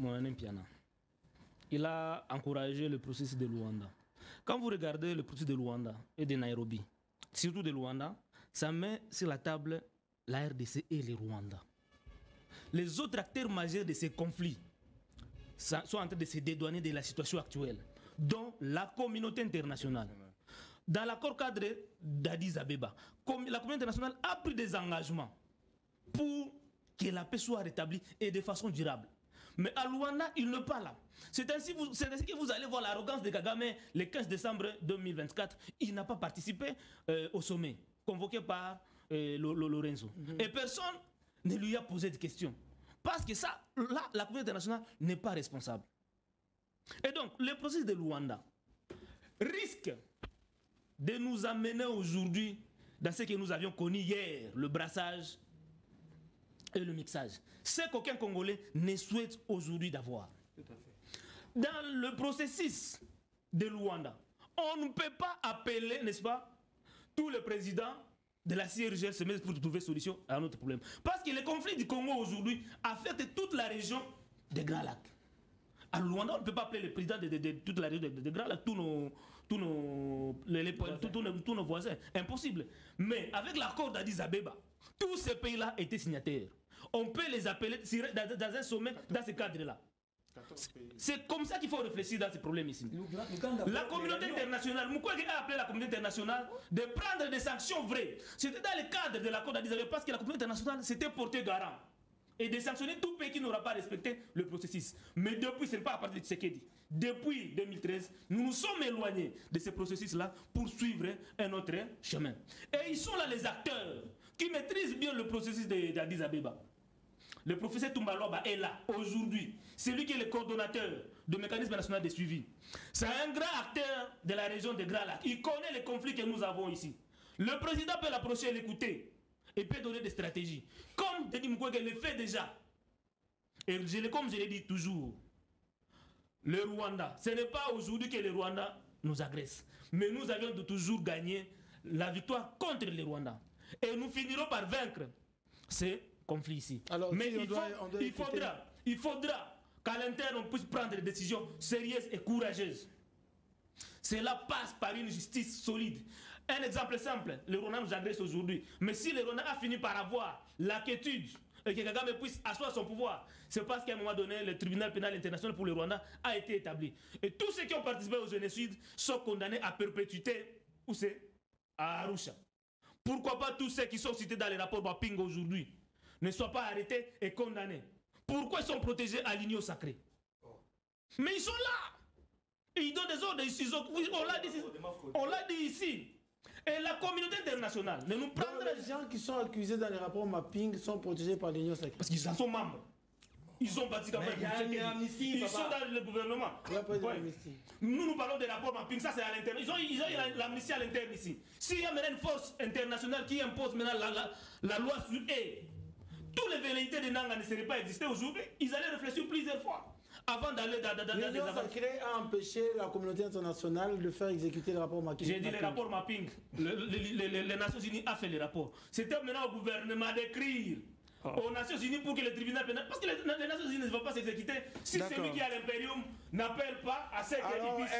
Mohamed Piana, il a encouragé le processus de Luanda. Quand vous regardez le processus de Luanda et de Nairobi, surtout de Luanda, ça met sur la table la RDC et le Rwanda. Les autres acteurs majeurs de ces conflits sont en train de se dédouaner de la situation actuelle, dont la communauté internationale. Dans l'accord cadre d'Addis Abeba, la communauté internationale a pris des engagements pour que la paix soit rétablie et de façon durable. Mais à Luanda, il n'est pas là. C'est ainsi que vous allez voir l'arrogance de Kagame le 15 décembre 2024. Il n'a pas participé au sommet convoqué par Lorenzo. Et personne ne lui a posé de questions. Parce que ça, là, la communauté internationale n'est pas responsable. Et donc, le processus de Luanda risque de nous amener aujourd'hui dans ce que nous avions connu hier, le brassage et le mixage. Ce qu'aucun Congolais ne souhaite aujourd'hui d'avoir. Dans le processus de Luanda, on ne peut pas appeler, n'est-ce pas, tous les présidents de la CIRGL se mettent pour trouver solution à notre problème. Parce que le conflit du Congo aujourd'hui affecte toute la région des Grands Lacs. À Luanda, on ne peut pas appeler le président de toute la région des Grands Lacs, tous nos voisins. Impossible. Mais avec l'accord d'Addis Abeba, tous ces pays-là étaient signataires. On peut les appeler dans un sommet dans ce cadre-là. C'est comme ça qu'il faut réfléchir dans ces problèmes ici. La communauté internationale, Mukwege a appelé la communauté internationale de prendre des sanctions vraies. C'était dans le cadre de l'accord d'Addis Abeba parce que la communauté internationale s'était portée garant. Et de sanctionner tout pays qui n'aura pas respecté le processus. Mais depuis, ce n'est pas à partir de Tshisekedi. Depuis 2013, nous nous sommes éloignés de ce processus-là pour suivre un autre chemin. Et ils sont là les acteurs qui maîtrisent bien le processus d'Addis Abeba. Le professeur Tumbaloba est là aujourd'hui. C'est lui qui est le coordonnateur du mécanisme national de suivi. C'est un grand acteur de la région des Grands Lacs. Il connaît les conflits que nous avons ici. Le président peut l'approcher et l'écouter. Et peut donner des stratégies. Comme Denis Mukwege le fait déjà. Et comme je l'ai dit toujours, le Rwanda, ce n'est pas aujourd'hui que le Rwanda nous agresse. Mais nous avions de toujours gagner la victoire contre le Rwanda. Et nous finirons par vaincre ces conflits ici. Alors, mais si il faudra qu'à l'interne on puisse prendre des décisions sérieuses et courageuses. Cela passe par une justice solide. Un exemple simple, le Rwanda nous agresse aujourd'hui. Mais si le Rwanda a fini par avoir l'inquiétude et que Kagame puisse asseoir son pouvoir, c'est parce qu'à un moment donné, le tribunal pénal international pour le Rwanda a été établi. Et tous ceux qui ont participé au génocide sont condamnés à perpétuité. Où c'est? À Arusha. Pourquoi pas tous ceux qui sont cités dans les rapports Baping aujourd'hui ne soient pas arrêtés et condamnés? Pourquoi ils sont protégés à l'union sacrée? Mais ils sont là. Et ils donnent des ordres ici. On l'a dit ici. Et la communauté internationale ne nous prendrait... Les gens qui sont accusés dans les rapports mapping sont protégés par l'Union sacrée. Parce qu'ils en sont membres. Ils ont bâti quand même. Ils sont dans le gouvernement. Nous parlons des rapports mapping, ça c'est à l'interne. Ils ont l'amnistie à l'interne ici. S'il y a maintenant une force internationale qui impose maintenant la loi sur eux, tous les velléités de Nanga ne seraient pas existées aujourd'hui, ils allaient réfléchir plusieurs fois avant d'aller dans l'Union sacrée a empêché la communauté internationale de faire exécuter le rapport mapping. J'ai dit les rapports mapping. Les Nations Unies ont fait les rapports. C'était maintenant au gouvernement d'écrire aux Nations Unies pour que le tribunal pénal... Parce que les Nations Unies ne vont pas s'exécuter si celui qui a l'impérium n'appelle pas à ce qu'il puisse...